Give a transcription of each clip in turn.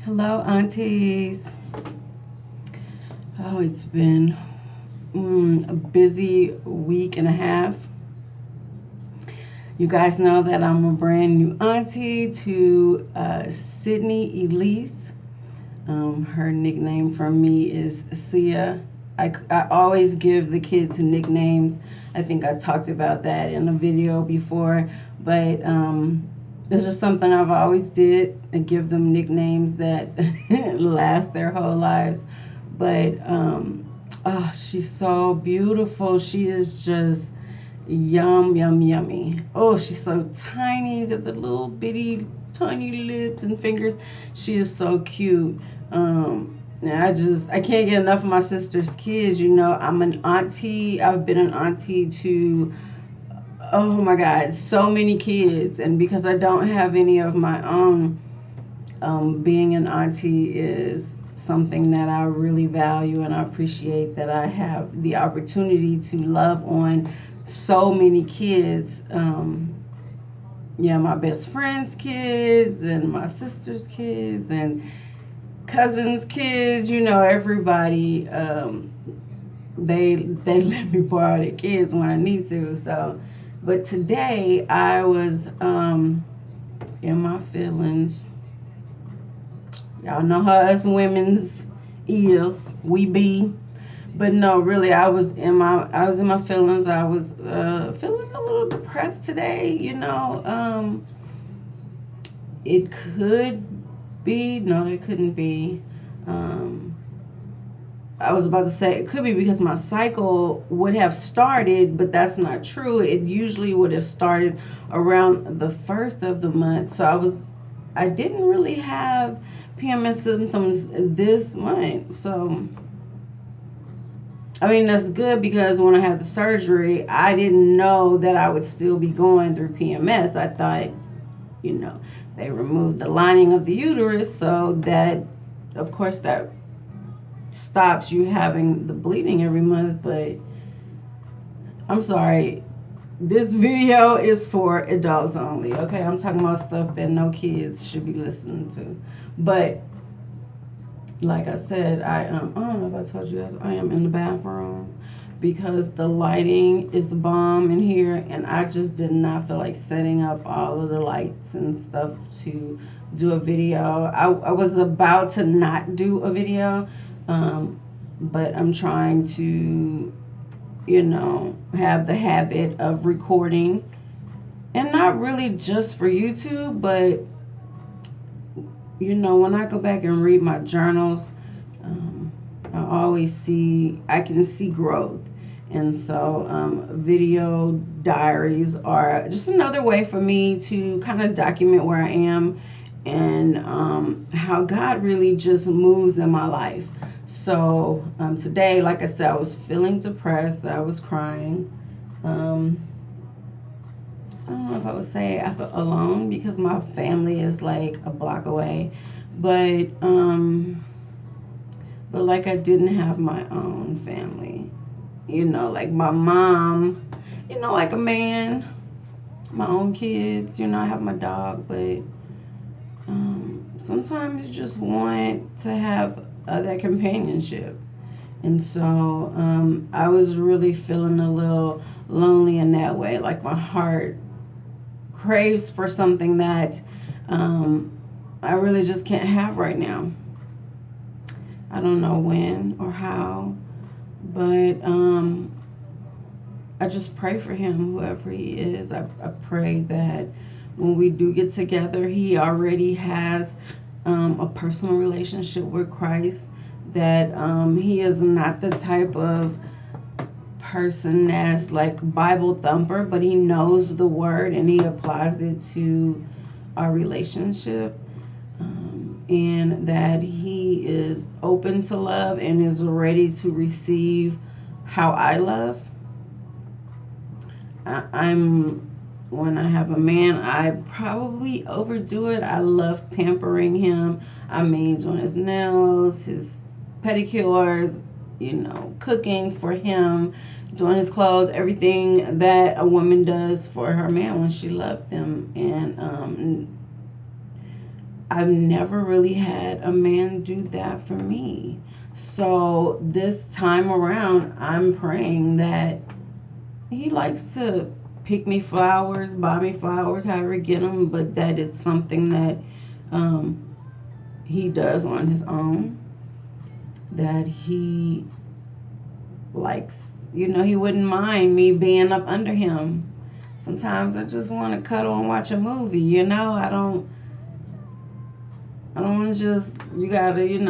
Hello, aunties. Oh, it's been a busy week and a half. You guys know that I'm a brand new auntie to Sydney Elise. Her nickname from me is Sia. I always give the kids nicknames. I think I talked about that in a video before, but it's just something I've always did. I give them nicknames that last their whole lives. But oh, she's so beautiful. She is just yummy. Oh, she's so tiny with the little bitty tiny lips and fingers. She is so cute. I can't get enough of my sister's kids. I'm an auntie. I've been an auntie to, oh my God, so many kids. And because I don't have any of my own, being an auntie is something that I really value, and I appreciate that I have the opportunity to love on so many kids. My best friend's kids and my sister's kids and cousins' kids, everybody. They let me borrow their kids when I need to. So, but today I was in my feelings. Y'all know how us women's is. We be. But no, really, I was in my feelings. I was feeling a little depressed today. It could be. No, it couldn't be. I was about to say it could be because my cycle would have started, but that's not true. It usually would have started around the first of the month. So I didn't really have PMS symptoms this month. So, I mean, that's good because when I had the surgery, I didn't know that I would still be going through PMS. I thought, they removed the lining of the uterus so that, of course, that stops you having the bleeding every month. But I'm sorry, this video is for adults only, okay? I'm talking about stuff that no kids should be listening to. But like I said, I don't know if I told you guys, I am in the bathroom because the lighting is bomb in here, and I just did not feel like setting up all of the lights and stuff to do a video. I was about to not do a video, but I'm trying to, have the habit of recording, and not really just for YouTube, but when I go back and read my journals, I can see growth. And so video diaries are just another way for me to kind of document where I am and how God really just moves in my life. So today, like I said, I was feeling depressed. I was crying. I don't know if I would say I felt alone because my family is like a block away, but like I didn't have my own family, like my mom, like a man, my own kids, I have my dog, but sometimes you just want to have that companionship. And so I was really feeling a little lonely in that way, like my heart craves for something that I really just can't have right now. I don't know when or how, but I just pray for him, whoever he is. I pray that when we do get together, he already has a personal relationship with Christ, that he is not the type of person that's like Bible thumper, but he knows the word and he applies it to our relationship, and that he is open to love and is ready to receive how I love. When I have a man, I probably overdo it. I love pampering him. I mean, doing his nails, his pedicures, cooking for him, doing his clothes, everything that a woman does for her man when she loves them. And I've never really had a man do that for me. So this time around, I'm praying that he likes to pick me flowers, buy me flowers, however get them, but that it's something that um, he does on his own. That he likes, he wouldn't mind me being up under him. Sometimes I just want to cuddle and watch a movie. I don't want to just, you gotta, hit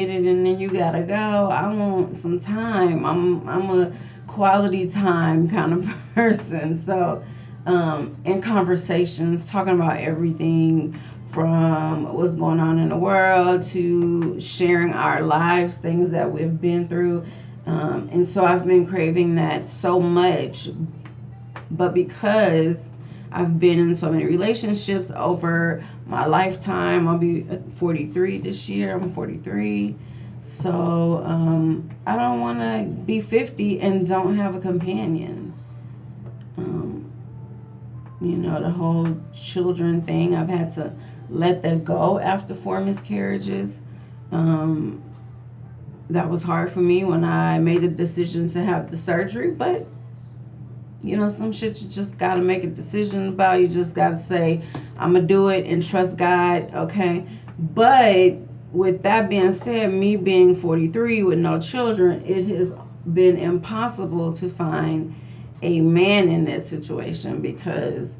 it and then you gotta go. I want some time. I'm a quality time kind of person. So, in conversations, talking about everything from what's going on in the world to sharing our lives, things that we've been through. And so I've been craving that so much. But because I've been in so many relationships over my lifetime, I'll be 43 this year. I'm 43. So I don't want to be 50 and don't have a companion. The whole children thing, I've had to let that go after 4 miscarriages. That was hard for me when I made the decision to have the surgery, but some shit you just got to make a decision about. You just got to say, I'm going to do it and trust God, okay? But with that being said, me being 43 with no children, it has been impossible to find a man in that situation because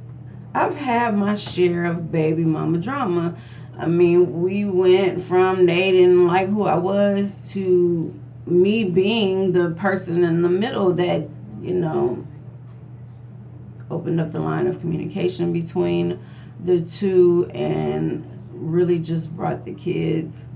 I've had my share of baby mama drama. I mean, we went from they didn't like who I was to me being the person in the middle that, opened up the line of communication between the two and really just brought the kids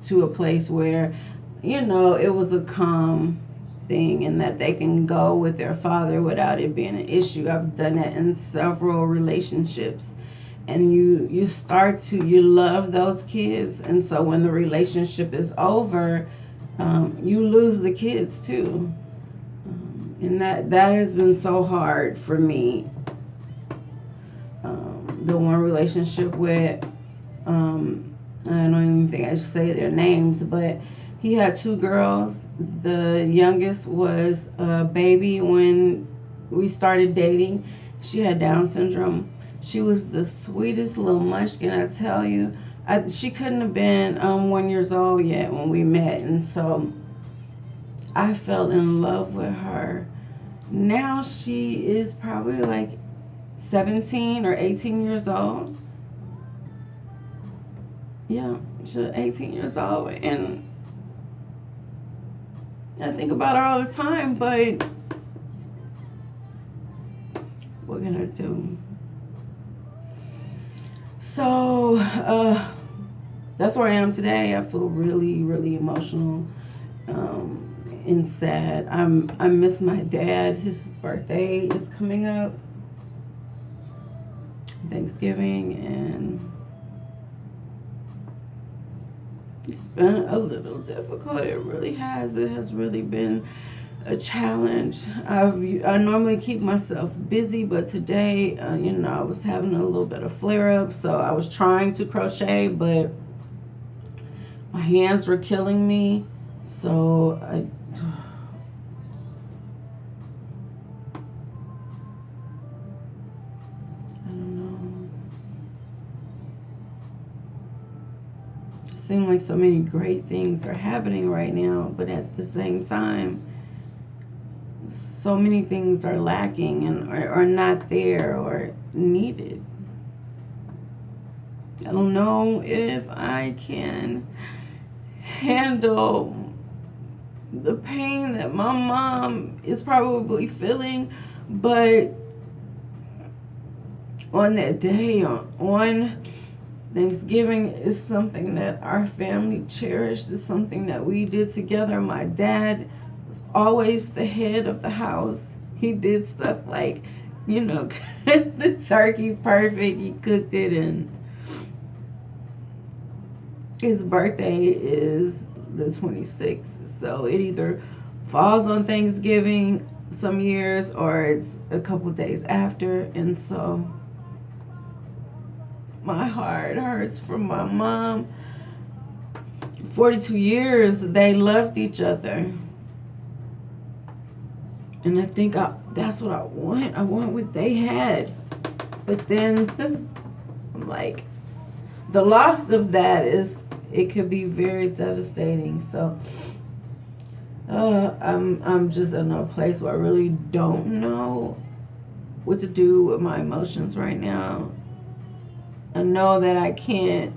to a place where, it was a calm thing and that they can go with their father without it being an issue. I've done that in several relationships. And you start to, you love those kids. And so when the relationship is over, you lose the kids too. And that has been so hard for me. The one relationship with, I don't even think I should say their names, but he had 2 girls. The youngest was a baby when we started dating. She had Down syndrome. She was the sweetest little munchkin, I tell you. She couldn't have been 1 year old yet when we met, and so I fell in love with her. Now she is probably like 17 or 18 years old. Yeah, she's 18 years old, and I think about her all the time, but what can I do? So, that's where I am today. I feel really, really emotional and sad. I miss my dad. His birthday is coming up, Thanksgiving, and it's been a little difficult. It really has. It has really been a challenge. I normally keep myself busy, but today, I was having a little bit of flare-up, so I was trying to crochet, but my hands were killing me, so I don't know. It seems like so many great things are happening right now, but at the same time, so many things are lacking and are not there or needed. I don't know if I can handle the pain that my mom is probably feeling, but on that day, on Thanksgiving, is something that our family cherished. It's something that we did together. My dad was always the head of the house. He did stuff like, cut the turkey perfect. He cooked it, and his birthday is the 26th. So it either falls on Thanksgiving some years or it's a couple days after. And so my heart hurts for my mom. 42 years, they loved each other. And I think that's what I want. I want what they had. But then I'm like, the loss of that it could be very devastating. So I'm just in a place where I really don't know what to do with my emotions right now. I know that I can't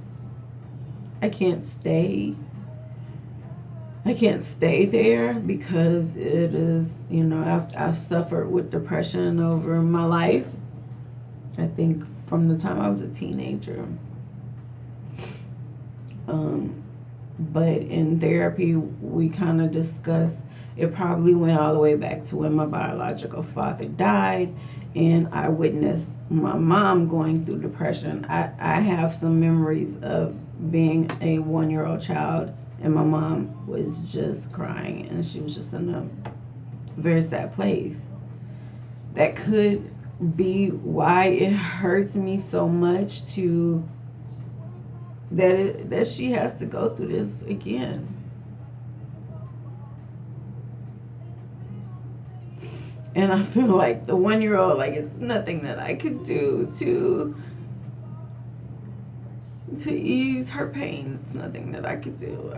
stay there because it is, I've suffered with depression over my life. I think from the time I was a teenager. But in therapy, we kind of discussed, it probably went all the way back to when my biological father died, and I witnessed my mom going through depression. I have some memories of being a 1-year-old child, and my mom was just crying, and she was just in a very sad place. That could be why it hurts me so much that she has to go through this again. And I feel like the 1-year-old, like, it's nothing that I could do to ease her pain. It's nothing that I could do.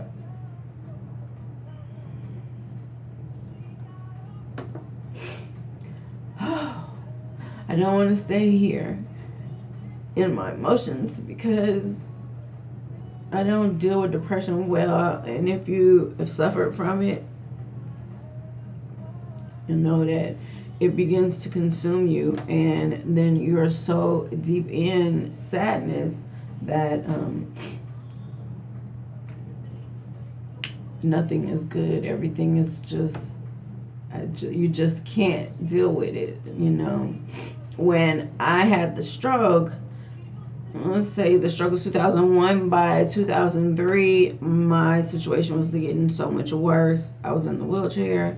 I don't want to stay here in my emotions because I don't deal with depression well. And if you have suffered from it, you know that it begins to consume you, and then you're so deep in sadness that nothing is good. Everything is just, you just can't deal with it, When I had the stroke, let's say the stroke was 2001, by 2003, my situation was getting so much worse. I was in the wheelchair.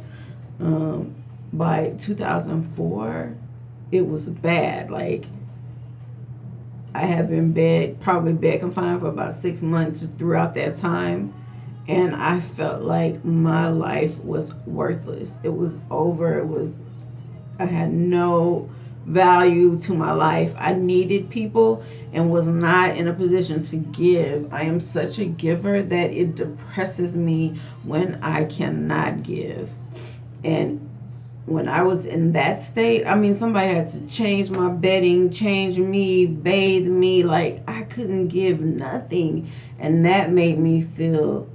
By 2004, it was bad. Like, I had been probably bed confined for about 6 months throughout that time. And I felt like my life was worthless. It was over. I had no value to my life. I needed people and was not in a position to give. I am such a giver that it depresses me when I cannot give. And when I was in that state, somebody had to change my bedding, change me, bathe me. Like, I couldn't give nothing. And that made me feel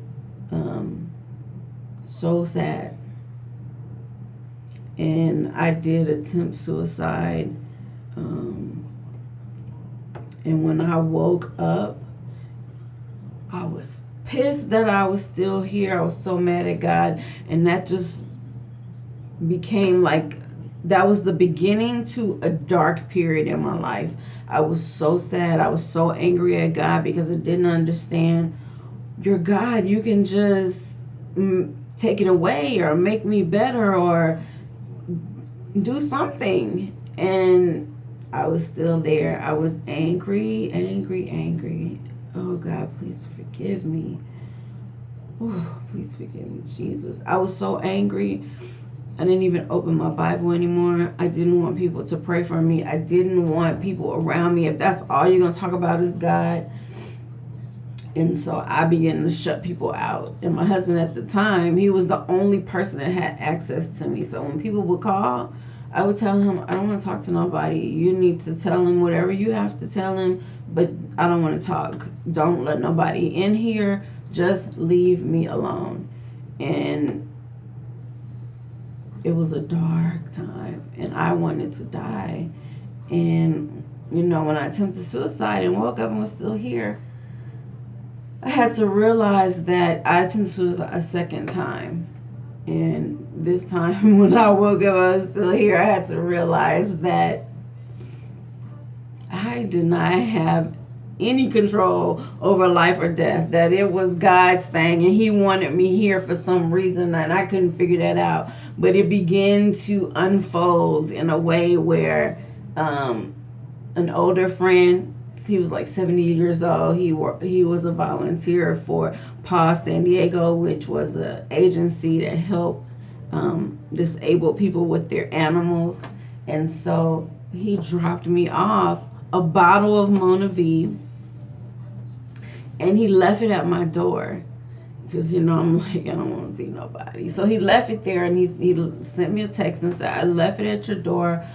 so sad. And I did attempt suicide. And when I woke up, I was pissed that I was still here. I was so mad at God. And that just became like, that was the beginning to a dark period in my life. I was so sad. I was so angry at God because I didn't understand. You're God. You can just take it away or make me better or do something. And I was still there. I was angry. Oh God, please forgive me. Oh, please forgive me, Jesus. I was so angry. I didn't even open my Bible anymore. I didn't want people to pray for me. I didn't want people around me. If that's all you're going to talk about is God. And so I began to shut people out. And my husband at the time, he was the only person that had access to me. So when people would call, I would tell him, I don't want to talk to nobody. You need to tell him whatever you have to tell him, but I don't want to talk. Don't let nobody in here. Just leave me alone. And it was a dark time, and I wanted to die. And, when I attempted suicide and woke up and was still here, I had to realize that I attempted suicide a second time. And this time when I woke up, I was still here. I had to realize that I did not have any control over life or death, that it was God's thing and he wanted me here for some reason, and I couldn't figure that out. But it began to unfold in a way where an older friend he was like 70 years old. He was a volunteer for Paw San Diego, which was an agency that helped disabled people with their animals. And so he dropped me off a bottle of Mona V, and he left it at my door. Because, I'm like, I don't want to see nobody. So he left it there, and he sent me a text and said, I left it at your door.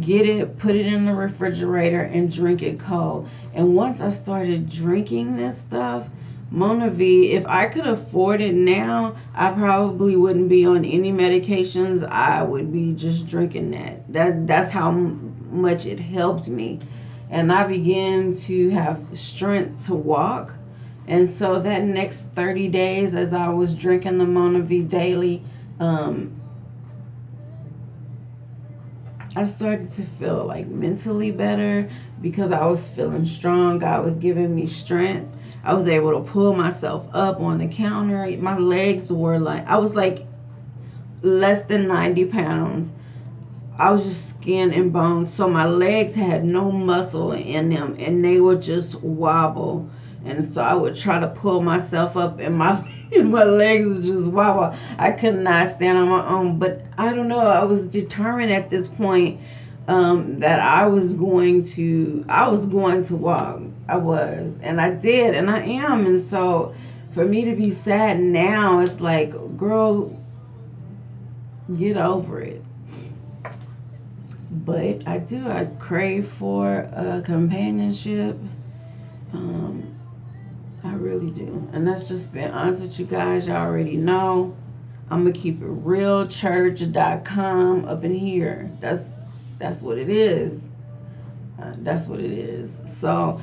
Get it, put it in the refrigerator, and drink it cold. And once I started drinking this stuff, Mona V, if I could afford it now, I probably wouldn't be on any medications. I would be just drinking that. That's how much it helped me. And I began to have strength to walk. And so that next 30 days, as I was drinking the Mona V daily, I started to feel like mentally better because I was feeling strong. God was giving me strength. I was able to pull myself up on the counter. My legs were I was like less than 90 pounds. I was just skin and bones. So my legs had no muscle in them, and they would just wobble. And so I would try to pull myself up, and my legs would just wobble. I could not stand on my own. But I don't know. I was determined at this point that I was going to walk. I was, and I did, and I am. And so for me to be sad now, it's like, girl, get over it. But I crave for companionship. I really do. And that's just being honest with you guys. Y'all already know. I'm going to keep it realchurch.com up in here. That's what it is. That's what it is. So,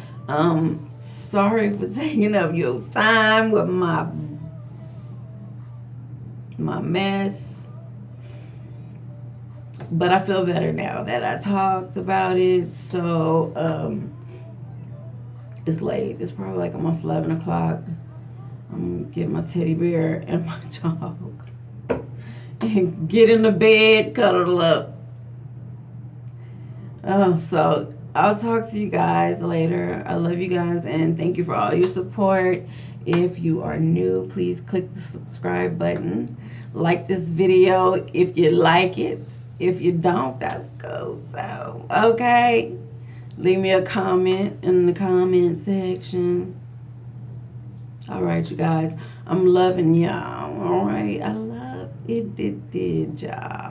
sorry for taking up your time with my mess. But I feel better now that I talked about it. So, it's late. It's probably like almost 11 o'clock. I'm going to get my teddy bear and my dog and get in the bed, cuddle up. So I'll talk to you guys later. I love you guys, and thank you for all your support. If you are new, please click the subscribe button. Like this video if you like it. If you don't, that's cool. So, okay. Leave me a comment in the comment section. All right, you guys. I'm loving y'all. All right. I love it, y'all.